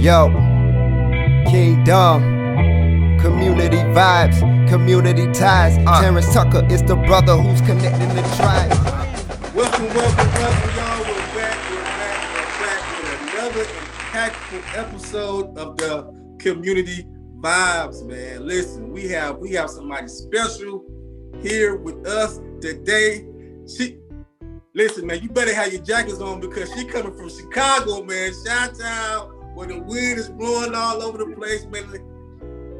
Yo, Kingdom, community vibes, community ties. Terrance Tucker is the brother who's connecting the tribe. Welcome, y'all. We're back with another impactful episode of the community vibes, man. Listen, we have somebody special here with us today. Listen, man, you better have your jackets on because she coming from Chicago, man. Chi-town, where the wind is blowing all over the place, man.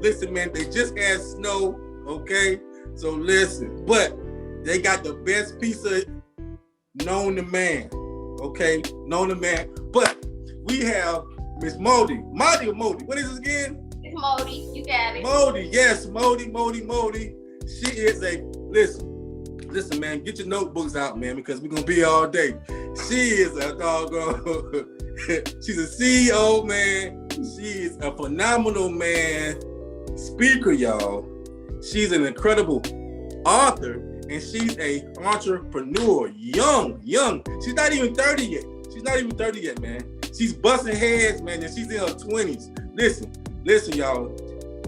Listen, man, they just had snow, okay? So listen, but they got the best pizza known to man, okay? Known to man. But we have Miss Modi. Modi or Modi? What is this again? It's Modi. You got it. Modi, yes, Modi. She is listen, man, get your notebooks out, man, because we're gonna be here all day. She is a doggone, she's a CEO, man. She is a phenomenal, man, speaker, y'all. She's an incredible author, and she's a entrepreneur, young. She's not even 30 yet. Man. She's busting heads, man, and she's in her 20s. Listen, y'all.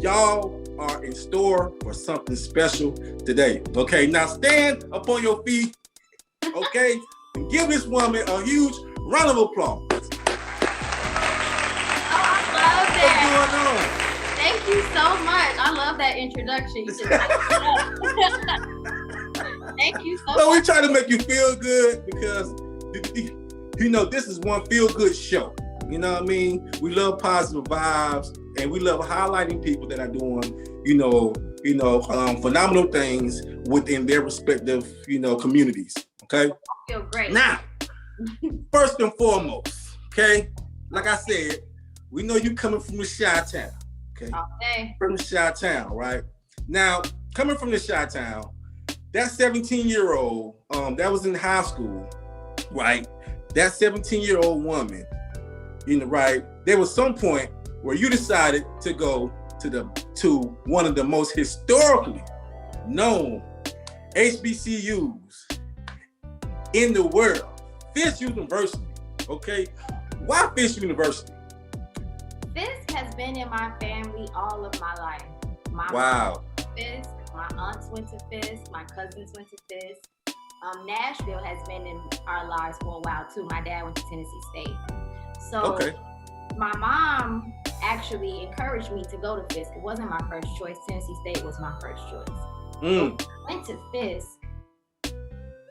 Y'all are in store for something special today. Okay, now stand up on your feet, okay, and give this woman a huge round of applause. Oh, I love that. What's going on? Thank you so much. I love that introduction. You just Thank you so much. So we try to make you feel good because, you know, this is one feel-good show. You know what I mean? We love positive vibes, and we love highlighting people that are doing, phenomenal things within their respective, communities. Okay. I feel great. Now, first and foremost, okay, like I said, we know you coming from the Chi-town. Okay. From the Chi-town, right? Now, coming from the Chi-town, that 17-year-old, that was in high school, right? That 17-year-old woman, right? There was some point where you decided to go to one of the most historically known HBCUs in the world, Fisk University. Okay, why Fisk University? Fisk has been in my family all of my life. My Wow. mom went to Fisk, my aunts went to Fisk, my cousins went to Fisk. Nashville has been in our lives for a while too. My dad went to Tennessee State. So Okay. My mom actually encouraged me to go to Fisk. It wasn't my first choice. Tennessee State was my first choice. So I went to Fisk,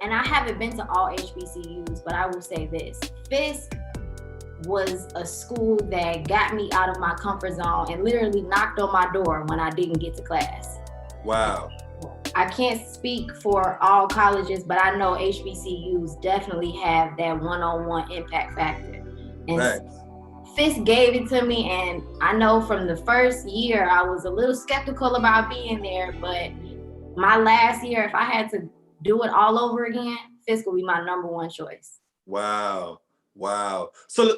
and I haven't been to all HBCUs, but I will say this. Fisk was a school that got me out of my comfort zone and literally knocked on my door when I didn't get to class. Wow. I can't speak for all colleges, but I know HBCUs definitely have that one-on-one impact factor. And Right. Fisk gave it to me, and I know from the first year I was a little skeptical about being there, but my last year, if I had to do it all over again, Fisk will be my number one choice. Wow. So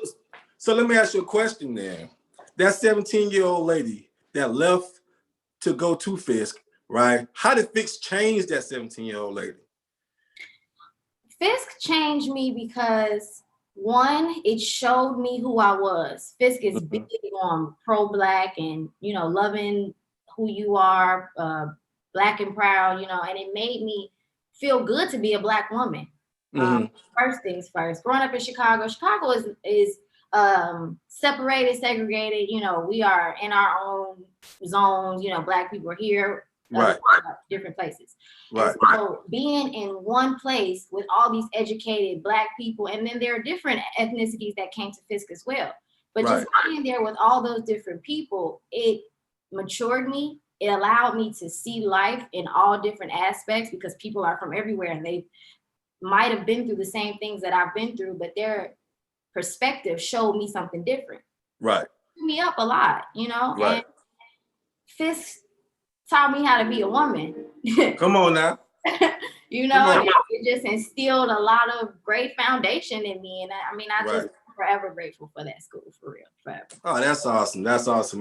let me ask you a question then. That 17-year-old lady that left to go to Fisk, right? How did Fisk change that 17-year-old lady? Fisk changed me because, one, it showed me who I was. Fisk is big on pro-Black and, loving who you are, Black and proud, and it made me feel good to be a Black woman. First things first. Growing up in Chicago is separated, segregated. We are in our own zones. Black people are here, Right. Different places. Right. And so being in one place with all these educated Black people, and then there are different ethnicities that came to Fisk as well. But just being there with all those different people, it matured me. It allowed me to see life in all different aspects because people are from everywhere and they might have been through the same things that I've been through, but their perspective showed me something different. Right. Put me up a lot, Right. And Fisk taught me how to be a woman. Come on now. It just instilled a lot of great foundation in me. And I just forever grateful for that school, for real, forever. Oh, that's awesome,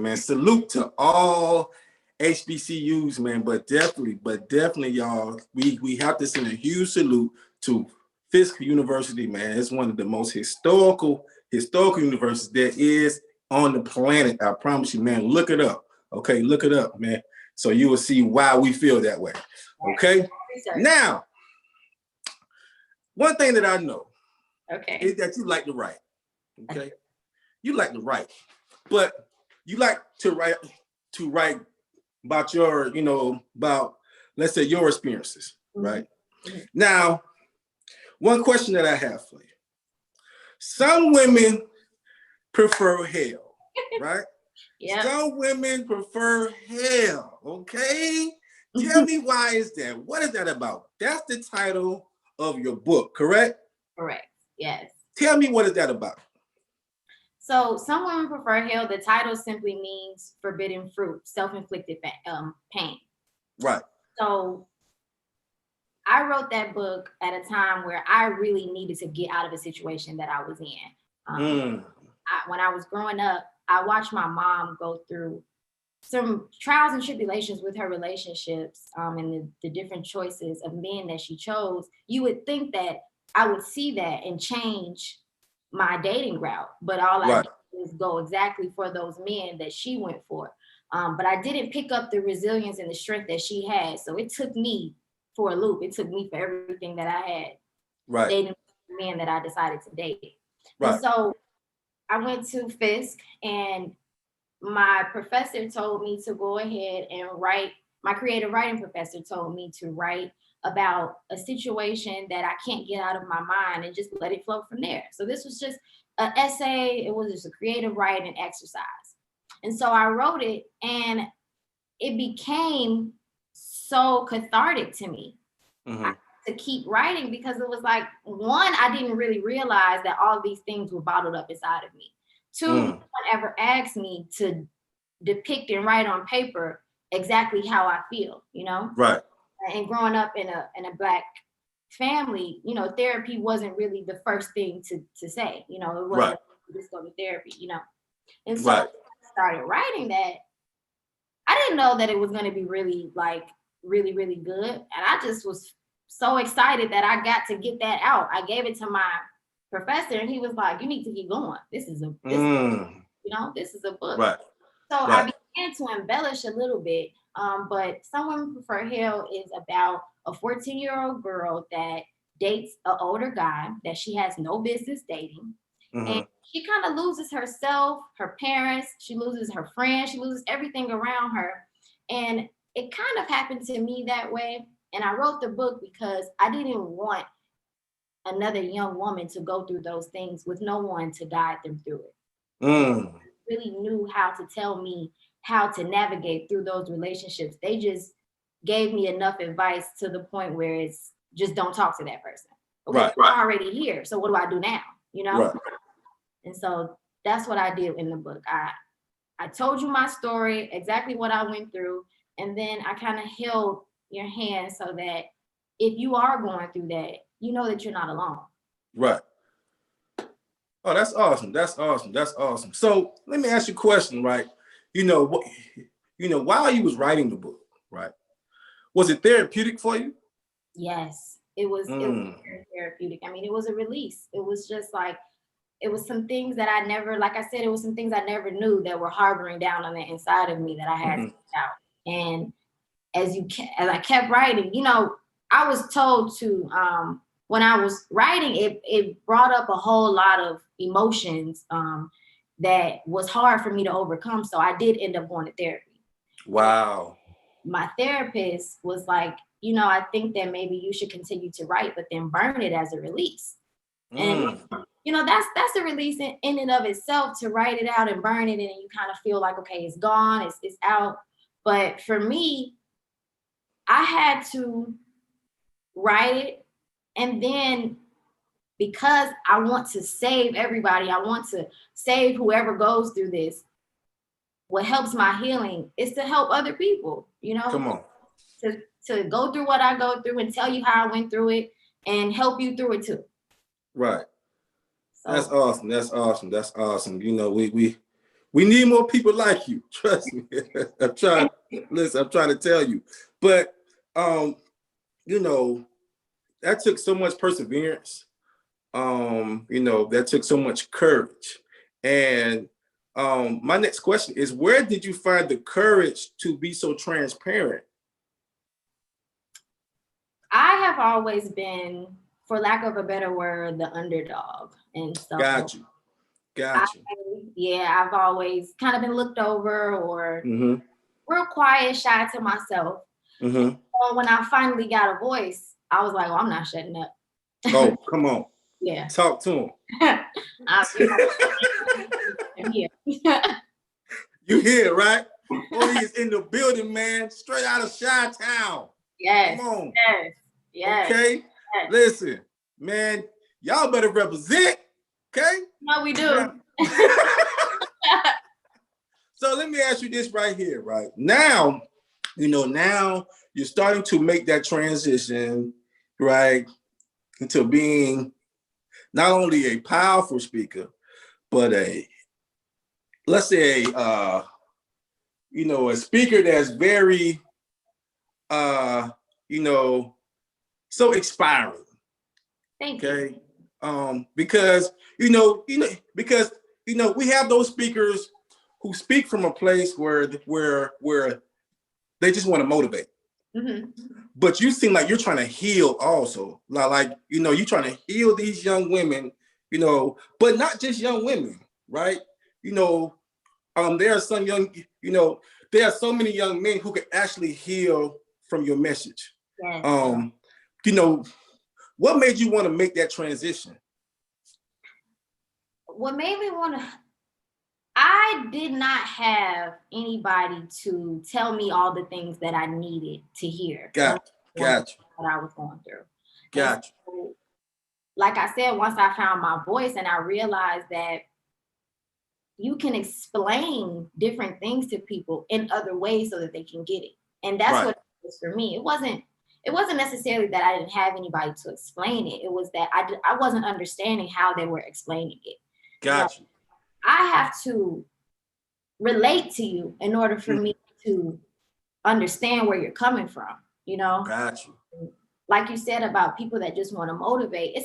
man. Salute to all HBCUs, man, but definitely, y'all, we have to send a huge salute to Fisk University, man. It's one of the most historical universities there is on the planet. I promise you, man. Look it up. Okay, look it up, man. So you will see why we feel that way. Okay. Now, one thing that I know is that you like to write. Okay. You like to write, but you like to write about your, about, let's say, your experiences, right? Now, one question that I have for you. Some women prefer hell, right? Yeah. Some women prefer hell, okay? Tell me, why is that? What is that about? That's the title of your book, correct? Correct, yes. Tell me, what is that about? So some women prefer hell. The title simply means forbidden fruit, self-inflicted pain. Right. So I wrote that book at a time where I really needed to get out of a situation that I was in. When I was growing up, I watched my mom go through some trials and tribulations with her relationships, and the different choices of men that she chose. You would think that I would see that and change my dating route, but all I did was go exactly for those men that she went for. But I didn't pick up the resilience and the strength that she had. So it took me for a loop. It took me for everything that I had dating men that I decided to date. And so I went to Fisk, and my professor told me to go ahead and write. My creative writing professor told me to write about a situation that I can't get out of my mind and just let it flow from there. So this was just an essay. It was just a creative writing exercise. And so I wrote it, and it became so cathartic to me to keep writing, because it was like, one, I didn't really realize that all of these things were bottled up inside of me. Two, no one ever asked me to depict and write on paper exactly how I feel, Right. And growing up in a Black family, therapy wasn't really the first thing to say, it wasn't just go to therapy, And so I started writing that. I didn't know that it was going to be really, really, really good. And I just was so excited that I got to get that out. I gave it to my professor, and he was like, you need to keep going. This is a book. Right. So I began to embellish a little bit. But Some Women Prefer Hell is about a 14-year-old girl that dates an older guy that she has no business dating. And she kind of loses herself, her parents, she loses her friends, she loses everything around her. And it kind of happened to me that way. And I wrote the book because I didn't want another young woman to go through those things with no one to guide them through it. I really knew how to tell me how to navigate through those relationships. They just gave me enough advice to the point where it's just don't talk to that person. Okay, I'm already here. So what do I do now? Right. And so that's what I did in the book. I told you my story, exactly what I went through. And then I kind of held your hand so that if you are going through that, you know that you're not alone. Right. Oh, that's awesome. That's awesome. That's awesome. So let me ask you a question, right? While you was writing the book, right? Was it therapeutic for you? Yes, it was very therapeutic. I mean, it was a release. It was just like, it was some things that I never, like I said, it was some things I never knew that were harboring down on the inside of me that I had to get out. And as I kept writing, I was told to, when I was writing, it brought up a whole lot of emotions that was hard for me to overcome. So I did end up going to therapy. Wow. My therapist was like, I think that maybe you should continue to write, but then burn it as a release. And that's a release in and of itself, to write it out and burn it, and you kind of feel like, okay, it's gone, it's out. But for me, I had to write it, and then because I want to save everybody, I want to save whoever goes through this, what helps my healing is to help other people, Come on. To go through what I go through and tell you how I went through it and help you through it too. Right. So, that's awesome. That's awesome. That's awesome. We need more people like you. Trust me. I'm trying to tell you. But that took so much perseverance. That took so much courage. And My next question is, where did you find the courage to be so transparent? I have always been, for lack of a better word, the underdog. And so Got you. I've always kind of been looked over or real quiet, shy to myself. So when I finally got a voice, I was like, well, I'm not shutting up. Oh, come on. Yeah. Talk to him. I'm here. You hear, right? Oh, he's in the building, man. Straight out of Chi-Town. Yes. Come on. Yes. Okay. Yes. Listen, man, y'all better represent. Okay. No, we do. So let me ask you this right here, right? Now, now you're starting to make that transition, right, into being not only a powerful speaker, but let's say a speaker that's very so inspiring. Thank you. Because we have those speakers who speak from a place where they just want to motivate. But you seem like you're trying to heal also. You're trying to heal these young women, but not just young women, right? There are some there are so many young men who can actually heal from your message. Yes. What made you want to make that transition? What made me want to, I did not have anybody to tell me all the things that I needed to hear. Gotcha. What I was going through. Gotcha. So, like I said, once I found my voice and I realized that you can explain different things to people in other ways so that they can get it. And that's what it was for me. It wasn't necessarily that I didn't have anybody to explain it. It was that I wasn't understanding how they were explaining it. Gotcha. I have to relate to you in order for me to understand where you're coming from, Gotcha. Like you said about people that just want to motivate.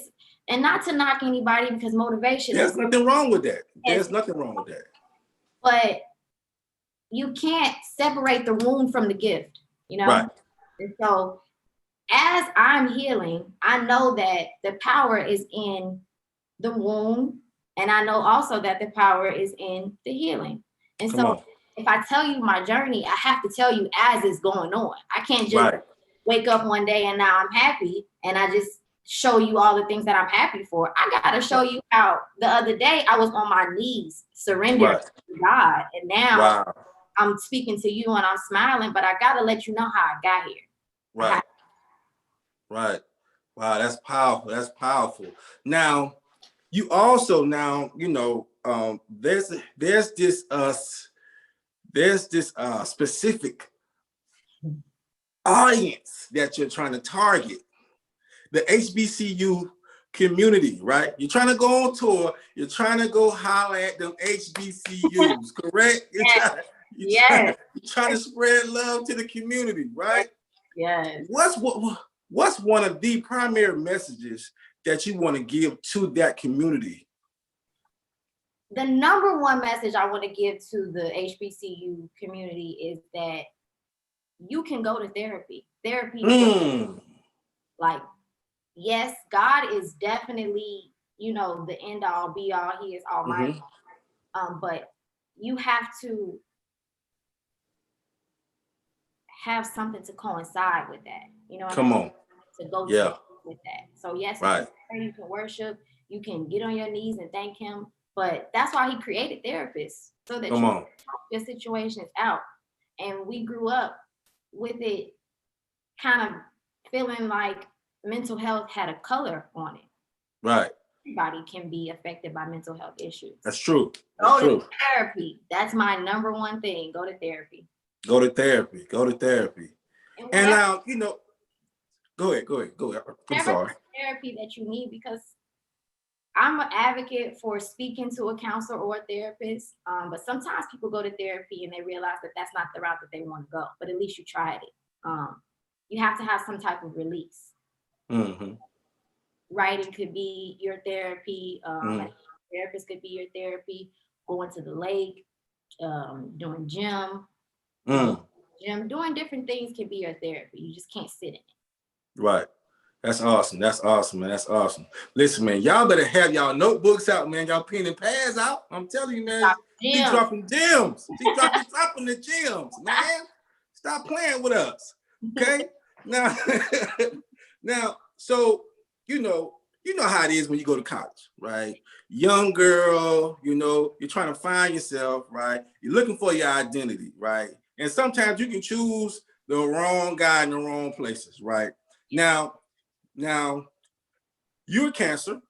And not to knock anybody, because motivation There's nothing wrong with that. There's nothing wrong with that. But you can't separate the wound from the gift, Right. And so as I'm healing, I know that the power is in the wound. And I know also that the power is in the healing. And so if I tell you my journey, I have to tell you as it's going on. I can't just wake up one day and now I'm happy and I just show you all the things that I'm happy for. I got to show you how the other day I was on my knees, surrendered to God. And now I'm speaking to you and I'm smiling, but I got to let you know how I got here. Right. Wow, that's powerful. That's powerful. Now, you also there's this specific audience that you're trying to target, the HBCU community, right? You're trying to go on tour. You're trying to go holler at them HBCUs, correct? You're trying to spread love to the community, right? Yes. What's one of the primary messages that you want to give to that community? The number one message I want to give to the HBCU community is that you can go to therapy. Therapy, like, yes, God is definitely, the end all be all. He is almighty. But you have to have something to coincide with that. Come on. To go with that. So yes, you can worship, you can get on your knees and thank him. But that's why he created therapists, so that you can help your situations out. And we grew up with it kind of feeling like mental health had a color on it. Right. Everybody can be affected by mental health issues. That's true. Go to therapy. That's my number one thing. Go to therapy. Go to therapy. And now, go ahead. I'm sorry. Therapy that you need, because I'm an advocate for speaking to a counselor or a therapist, but sometimes people go to therapy and they realize that that's not the route that they want to go, but at least you tried it. You have to have some type of release. Writing could be your therapy, therapist could be your therapy, going to the lake, doing gym, doing different things can be your therapy. You just can't sit in it. Right. That's awesome. That's awesome, man. That's awesome. Listen, man, y'all better have y'all notebooks out, man. Y'all pen and pads out. I'm telling you, man. She dropping gems. She dropping the gems, man. Stop playing with us. Okay? Now, so you know how it is when you go to college, right? Young girl, you're trying to find yourself, right? You're looking for your identity, right? And sometimes you can choose the wrong guy in the wrong places, right? Now, you're a Cancer,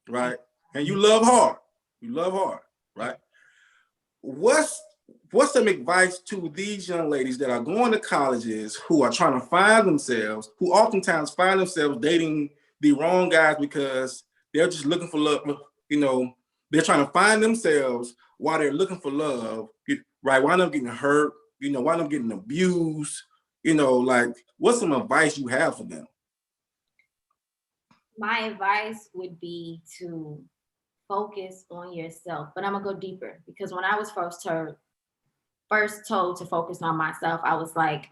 right? And you love hard. You love hard, right? What's some advice to these young ladies that are going to colleges who are trying to find themselves, who oftentimes find themselves dating the wrong guys because they're just looking for love, they're trying to find themselves while they're looking for love, right? Wind up getting hurt, wind up getting abused, like what's some advice you have for them? My advice would be to focus on yourself, but I'm gonna go deeper because when I was first told to focus on myself, I was like,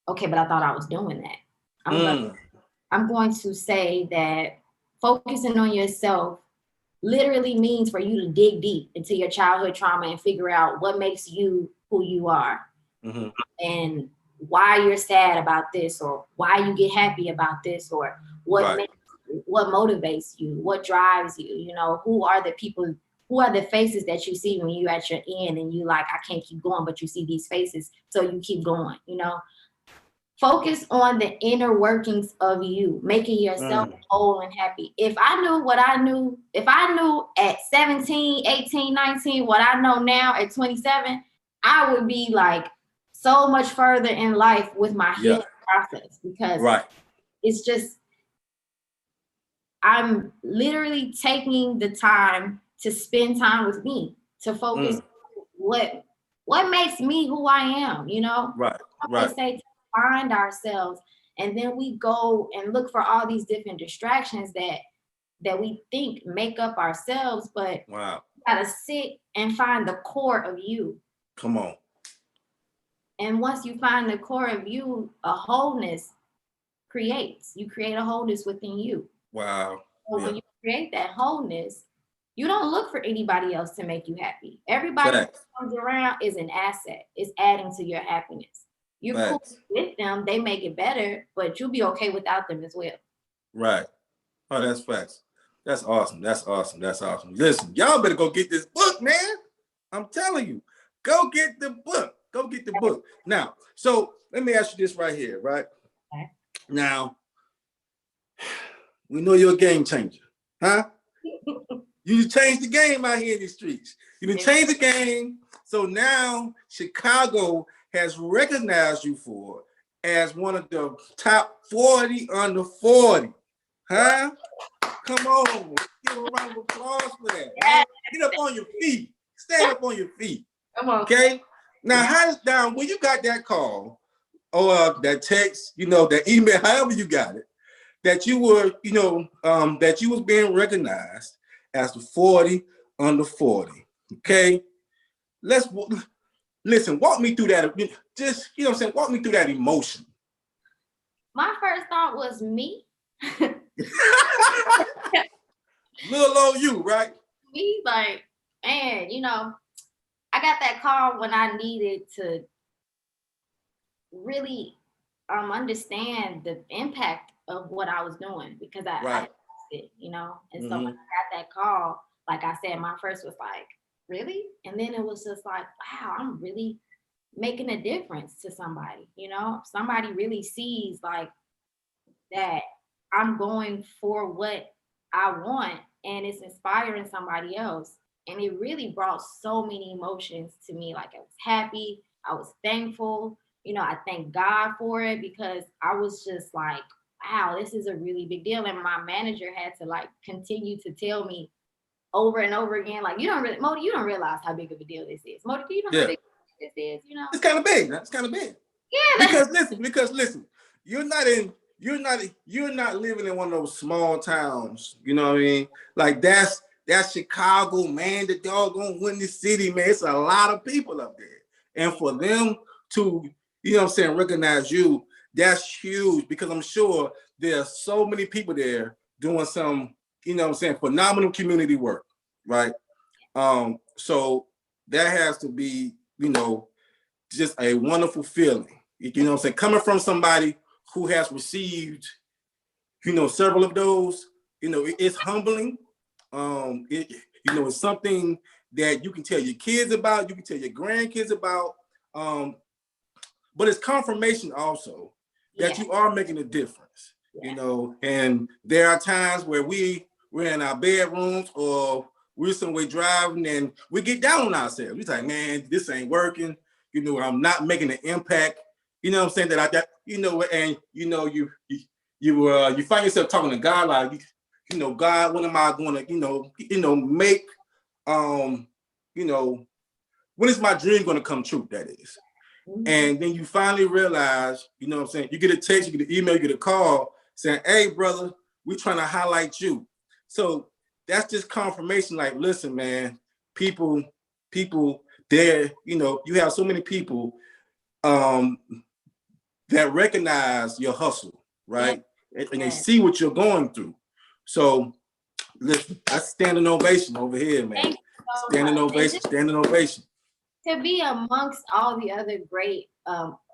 okay, but I thought I was doing that. I'm going to say that focusing on yourself literally means for you to dig deep into your childhood trauma and figure out what makes you who you are and why you're sad about this or why you get happy about this or what motivates you, what drives you, who are the people, who are the faces that you see when you're at your end and you like, I can't keep going, but you see these faces, so you keep going, Focus on the inner workings of you, making yourself whole and happy. If I knew what I knew, if I knew at 17, 18, 19, what I know now at 27, I would be like so much further in life with my healing process because it's just, I'm literally taking the time to spend time with me, to focus on what makes me who I am, I say to find ourselves, and then we go and look for all these different distractions that we think make up ourselves, but you gotta sit and find the core of you. Come on. And once you find the core of you, a wholeness creates. You create a wholeness within you. Wow. So when you create that wholeness, you don't look for anybody else to make you happy. Everybody that comes around is an asset. It's adding to your happiness. You're cool with them, they make it better, but you'll be okay without them as well. Right. Oh, that's facts. That's awesome. That's awesome. That's awesome. Listen, y'all better go get this book, man. I'm telling you, go get the book. Go get the book. Now, so let me ask you this right here, right? Okay. Now, we know you're a game changer, huh? You changed the game out here in the streets. You done changed the game. So now Chicago has recognized you for as one of the top 40 under 40. Huh? Come on. Give a round of applause for that. Man. Get up on your feet. Stand up on your feet. Come on. Okay? Now, when you got that call or that text, that email, however you got it, that you were, that you was being recognized as the 40 under 40. Okay? Listen, walk me through that. Just, walk me through that emotion. My first thought was me. Little old you, right? Me, like, man, I got that call when I needed to really understand the impact of what I was doing because I lost it, And so when I got that call, like I said, my first was like, really? And then it was just like, wow, I'm really making a difference to somebody, somebody really sees like that I'm going for what I want and it's inspiring somebody else. And it really brought so many emotions to me. Like I was happy, I was thankful, I thank God for it because I was just like, wow, this is a really big deal. And my manager had to like continue to tell me over and over again, like, Modi, you don't realize how big of a deal this is. Modi, you don't know how big this is, It's kind of big. That's kind of big. Yeah. Because listen, you're not living in one of those small towns. You know what I mean? Like that's That's Chicago, man. The doggone Windy City, man. It's a lot of people up there. And for them to, you know what I'm saying, recognize you, that's huge, because I'm sure there are so many people there doing some, you know what I'm saying, phenomenal community work, right? So that has to be, you know, just a wonderful feeling. You know what I'm saying? Coming from somebody who has received, you know, several of those, you know, it's humbling. You know, it's something that you can tell your kids about, you can tell your grandkids about, but it's confirmation also that you are making a difference, you know. And there are times where we're in our bedrooms or we're somewhere driving and we get down on ourselves. We're like, man, this ain't working. You know, I'm not making an impact. You know what I'm saying? That you know, and you know, you find yourself talking to God like, you know, God, what am I going to, you know, make, you know, when is my dream going to come true? That is. And then you finally realize, you know what I'm saying? You get a text, you get an email, you get a call saying, hey, brother, we're trying to highlight you. So that's just confirmation. Like, listen, man, people there, you know, you have so many people that recognize your hustle, right? And they see what you're going through. So listen, that's standing ovation over here, man. Standing ovation. To be amongst all the other great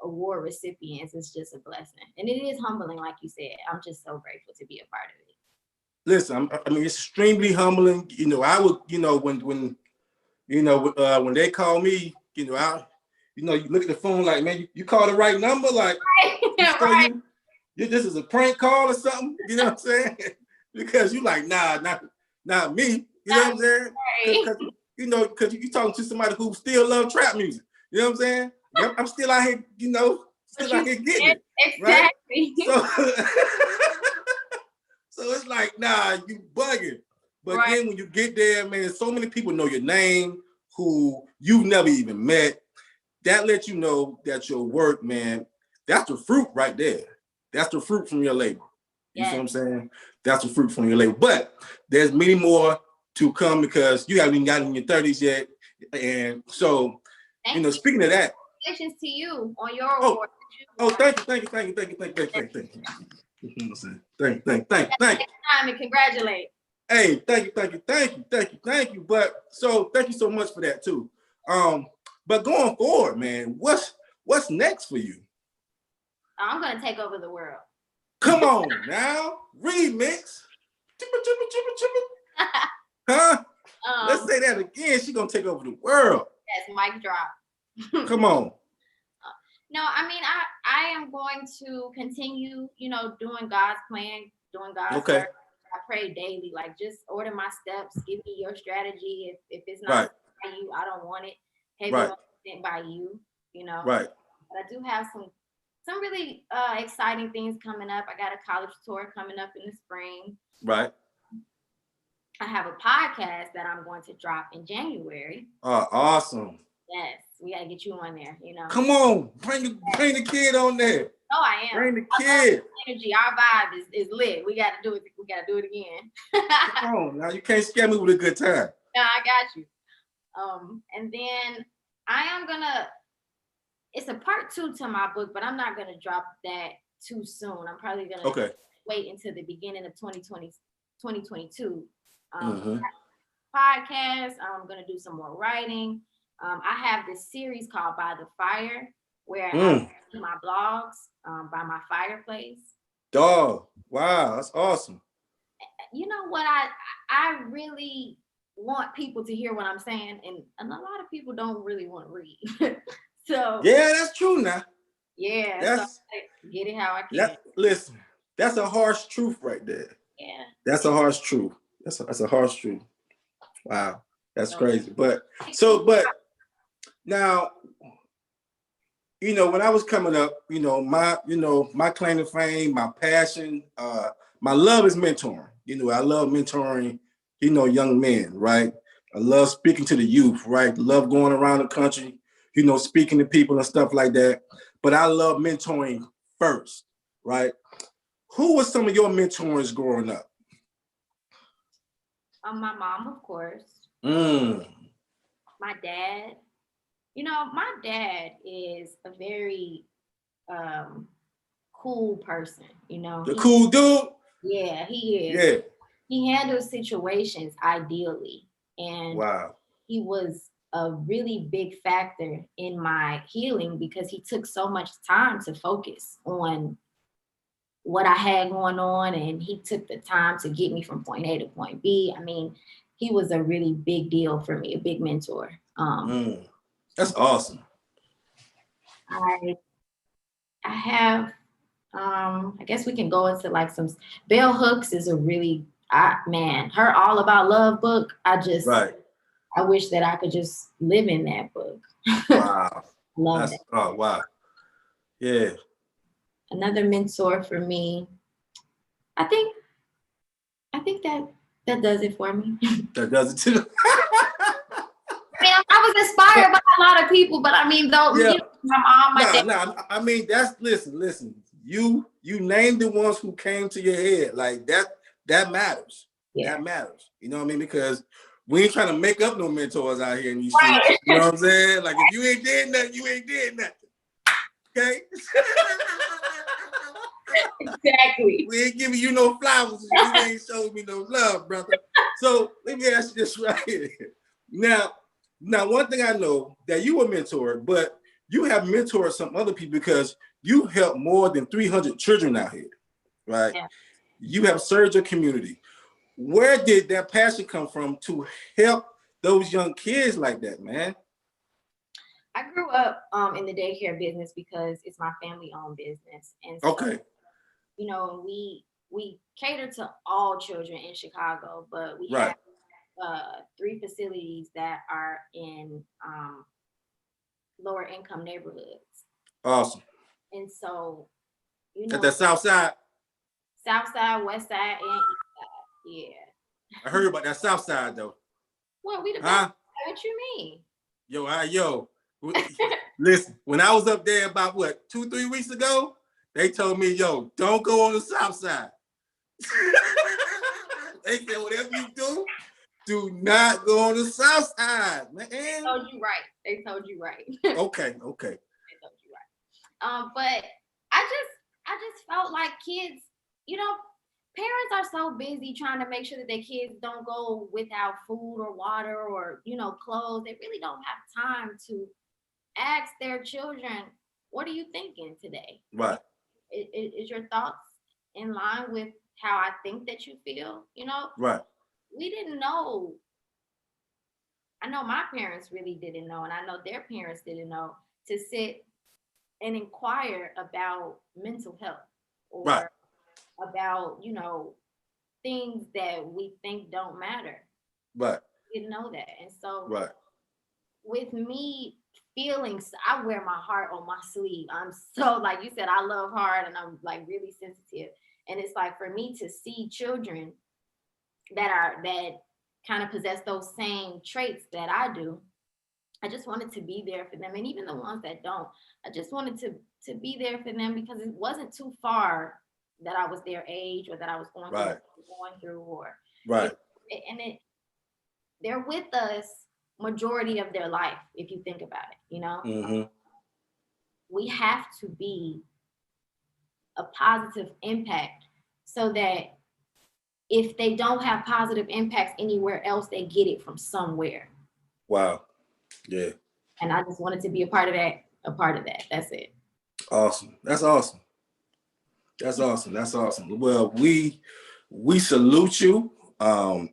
award recipients is just a blessing. And it is humbling, like you said. I'm just so grateful to be a part of it. Listen, I mean, it's extremely humbling. You know, I would, you know, when they call me, you know, you look at the phone like, man, you called the right number, like, right. This is a prank call or something, you know what I'm saying? Because you like, nah, not me, you know what I'm saying? Right. You know, because you're talking to somebody who still loves trap music. You know what I'm saying? I'm still out here, you know, out here getting it. Exactly. Right? So it's like, nah, you bugging. But then when you get there, man, so many people know your name who you've never even met. That lets you know that your work, man, that's the fruit right there. That's the fruit from your labor. You see what I'm saying? That's the fruit from your labor. But there's many more to come because you haven't even gotten in your 30s yet. And so, you know, speaking of that. Congratulations to you on your award. Thank you. Thank you. Time to congratulate. Hey, thank you. But so thank you so much for that too. But going forward, man, what's next for you? I'm gonna take over the world. Come on now, remix. Huh? Let's say that again. She's gonna take over the world. Yes, mic drop. Come on. No, I mean, I am going to continue, you know, doing God's plan, doing God's work. I pray daily, like just order my steps, give me your strategy. If it's not by you, I don't want it. Heavy sent by you, you know. Right. But I do have some really exciting things coming up. I got a college tour coming up in the spring. Right. I have a podcast that I'm going to drop in January. Awesome. Yes, we gotta get you on there, you know. Come on, bring the kid on there. Oh, I am. Bring the kid. Energy, our vibe is lit. We gotta do it. We gotta do it again. Come on, now you can't scare me with a good time. No, I got you. And then I am gonna. It's a part 2 to my book, but I'm not gonna drop that too soon. I'm probably gonna wait until the beginning of 2022. Podcast. I'm gonna do some more writing. I have this series called By the Fire, where I do my blogs by my fireplace. Dog, wow, that's awesome. You know what? I really want people to hear what I'm saying, and a lot of people don't really want to read. So yeah, that's true now. Yeah, that's get it how I can. Listen, that's a harsh truth right there. Yeah, that's a harsh truth. That's a harsh truth. Wow, that's crazy. But now, you know, when I was coming up, my claim to fame, my passion, my love is mentoring. You know, I love mentoring, young men, right? I love speaking to the youth, right? Love going around the country, speaking to people and stuff like that. But I love mentoring first, right? Who were some of your mentors growing up? My mom, of course. Mm. My dad. You know, my dad is a very cool person. You know, The cool dude. Yeah, he is. Yeah. He handles situations ideally, and Wow. he was a really big factor in my healing because he took so much time to focus on what I had going on, and he took the time to get me from point A to point B. I mean, he was a really big deal for me, a big mentor. That's awesome. I have I guess we can go into like some Bell Hooks is a really man, her All About Love book. Right. I wish that I could just live in that book. Wow. Love that. Oh wow. Yeah. Another mentor for me. I think that does it for me. That does it too. I mean, I was inspired by a lot of people, but I mean, though, Yeah. you know, my mom, my dad. Nah. I mean, that's listen. You named the ones who came to your head. Like that matters. Yeah. That matters. You know what I mean? Because we ain't trying to make up no mentors out here in these Right. streets. You know what I'm saying? Like if you ain't did nothing, you ain't did nothing. Okay? Exactly. We ain't giving you no flowers. You ain't showed me no love, brother. So let me ask you this right here. Now, one thing I know that you were mentored, but you have mentored some other people because you help more than 300 children out here, right? Yeah. You have served your community. Where did that passion come from to help those young kids like that, man? I grew up in the daycare business because it's my family-owned business, and so, Okay. you know, we cater to all children in Chicago, but we Right. have 3 facilities that are in lower income neighborhoods. Awesome. And so, you know, At the South Side. South Side, West Side, and East Side. Yeah. I heard about that South Side though. Well, we the best. Huh? What you mean? Yo. Listen, when I was up there about 2-3 weeks ago, they told me, yo, don't go on the South Side. They said, whatever you do not go on the South Side, man. They told you right. Okay. They told you right. They told you right. But I just felt like kids, you know, parents are so busy trying to make sure that their kids don't go without food or water or, you know, clothes. They really don't have time to ask their children, what are you thinking today? Right. Is your thoughts in line with how I think that you feel? You know? Right. We didn't know. I know my parents really didn't know, and I know their parents didn't know to sit and inquire about mental health or right. about, you know, things that we think don't matter. Right. We didn't know that. And so right. with me feelings, I wear my heart on my sleeve. I'm so, like you said, I love hard and I'm like really sensitive. And it's like for me to see children that kind of possess those same traits that I do, I just wanted to be there for them. And even the ones that don't, I just wanted to be there for them because it wasn't too far that I was their age or that I was going through or right. They're with us majority of their life, if you think about it, you know. Mm-hmm. We have to be a positive impact so that if they don't have positive impacts anywhere else, they get it from somewhere. Wow. Yeah. And I just wanted to be a part of that. That's it. Awesome. That's awesome. Well, we salute you.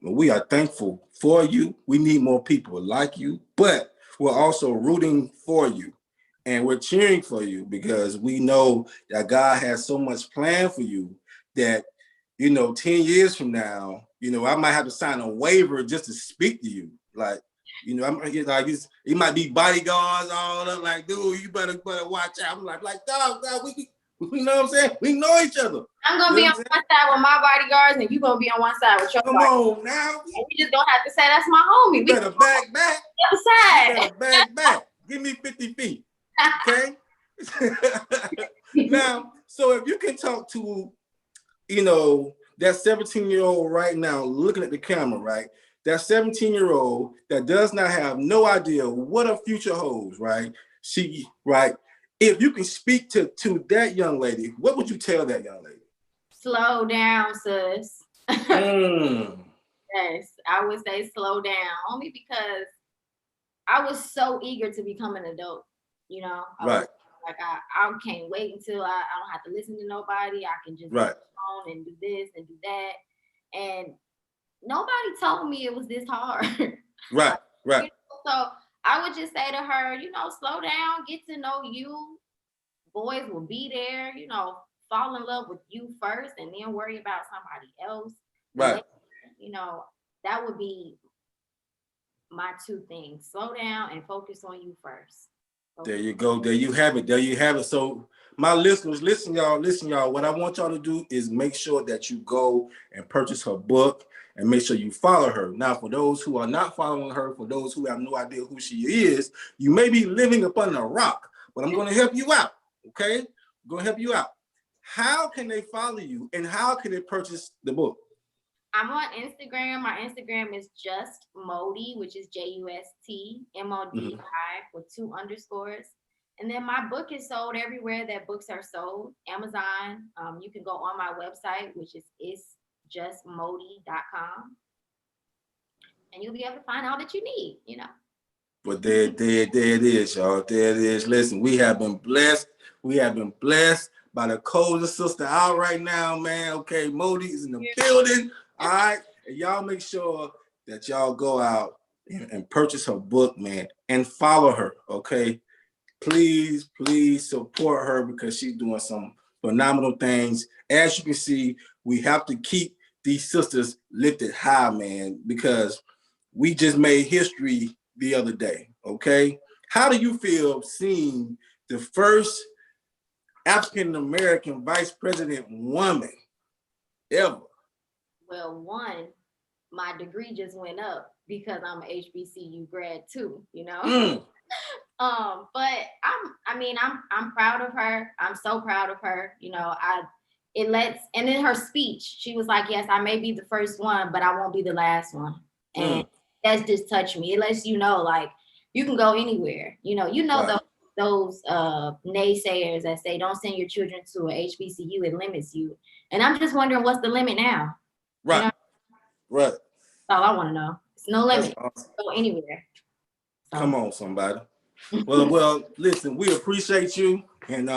We are thankful for you. We need more people like you, but we're also rooting for you and we're cheering for you because we know that God has so much planned for you that, 10 years from now, I might have to sign a waiver just to speak to you. Like, it might be bodyguards all up like, dude, you better watch out. I'm like, dog, we know what I'm saying? We know each other. I'm gonna be on one side with my bodyguards, and you gonna be on one side with your bodyguards. Come on now. And we just gonna have to say that's my homie. You better back. The other side. You better back. Give me 50 feet. Okay. Now, so if you can talk to, that 17-year-old right now looking at the camera, right? That 17-year-old that does not have no idea what a future holds, right? Right? If you can speak to that young lady, what would you tell that young lady? Slow down, sis. Yes, I would say slow down, only because I was so eager to become an adult, you know? Right. I can't wait until I don't have to listen to nobody. I can just right. get on and do this and do that. And nobody told me it was this hard. Right, right. You know, so I would just say to her, you know, slow down, get to know you. Boys will be there, you know, fall in love with you first and then worry about somebody else. Right. Later, you know, that would be my two things. Slow down and focus on you first. There you go. There you have it. There you have it. So my listeners, listen, y'all. What I want y'all to do is make sure that you go and purchase her book and make sure you follow her. Now, for those who are not following her, for those who have no idea who she is, you may be living up under a rock, but I'm going to help you out. Okay? I'm going to help you out. How can they follow you and how can they purchase the book? I'm on Instagram. My Instagram is just Modi, which is JUSTMODI with 2 underscores. And then my book is sold everywhere that books are sold. Amazon. You can go on my website, which is isjustmodi.com. And you'll be able to find all that you need, you know. But there it is, y'all. There it is. Listen, we have been blessed. We have been blessed by the coldest sister out right now, man. Okay, Modi is in the building. All right, and y'all make sure that y'all go out and purchase her book, man, and follow her, okay? Please support her because she's doing some phenomenal things. As you can see, we have to keep these sisters lifted high, man, because we just made history the other day, okay? How do you feel seeing the first African-American vice president woman ever? Well, one, my degree just went up because I'm an HBCU grad too, you know. But I'm proud of her. I'm so proud of her. You know, and in her speech, she was like, "Yes, I may be the first one, but I won't be the last one." And that's just touched me. It lets you know, like, you can go anywhere. Right. those naysayers that say don't send your children to a HBCU, it limits you. And I'm just wondering, what's the limit now? Right. You know? Right. That's all I want to know. It's no limit. Awesome. Go anywhere. So. Come on, somebody. Well, listen, we appreciate you. And,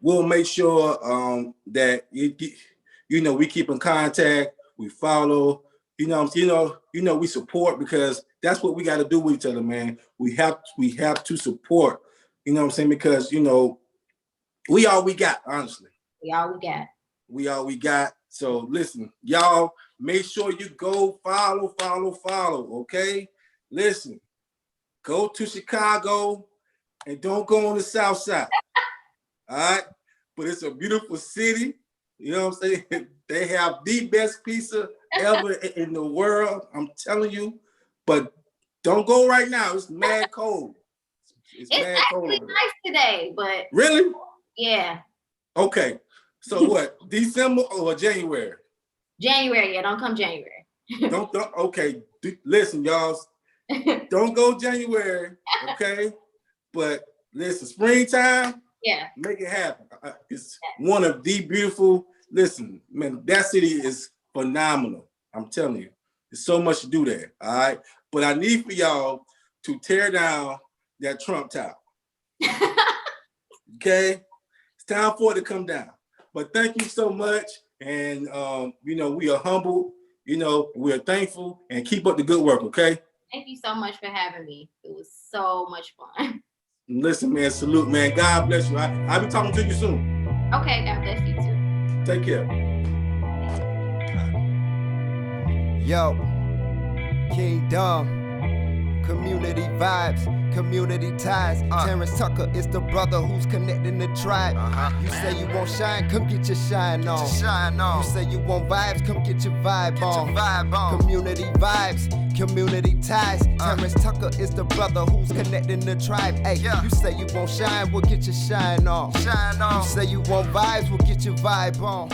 we'll make sure that, we keep in contact. We follow, we support because that's what we got to do with each other, man. We have to support, you know what I'm saying? Because, we all we got, honestly. We all we got. We all we got. So listen, y'all, make sure you go follow, okay? Listen, go to Chicago and don't go on the south side, all right? But it's a beautiful city, you know what I'm saying? They have the best pizza ever in the world, I'm telling you. But don't go right now, it's mad cold. It's mad cold. It's nice today, but. Really? Yeah. Okay. So what? December or January? January, yeah. Don't come January. don't. Okay. Listen, y'all. Don't go January, okay? But listen, springtime. Yeah. Make it happen. It's one of the beautiful. Listen, man, that city is phenomenal. I'm telling you, there's so much to do there. All right. But I need for y'all to tear down that Trump Tower. Okay. It's time for it to come down. But thank you so much. And, we are humble, we are thankful, and keep up the good work, okay? Thank you so much for having me. It was so much fun. Listen, man, salute, man. God bless you. I'll be talking to you soon. Okay, God bless you too. Take care. Yo, Kingdom. Community vibes, community ties. Terrance Tucker is the brother who's connecting the tribe. You say you won't shine, come get your shine on. You say you want vibes, come get your vibe on. Community vibes, community ties. Terrance Tucker is the brother who's connecting the tribe. Hey, you say you won't shine, we'll get your shine on. You say you want vibes, we'll get your vibe on.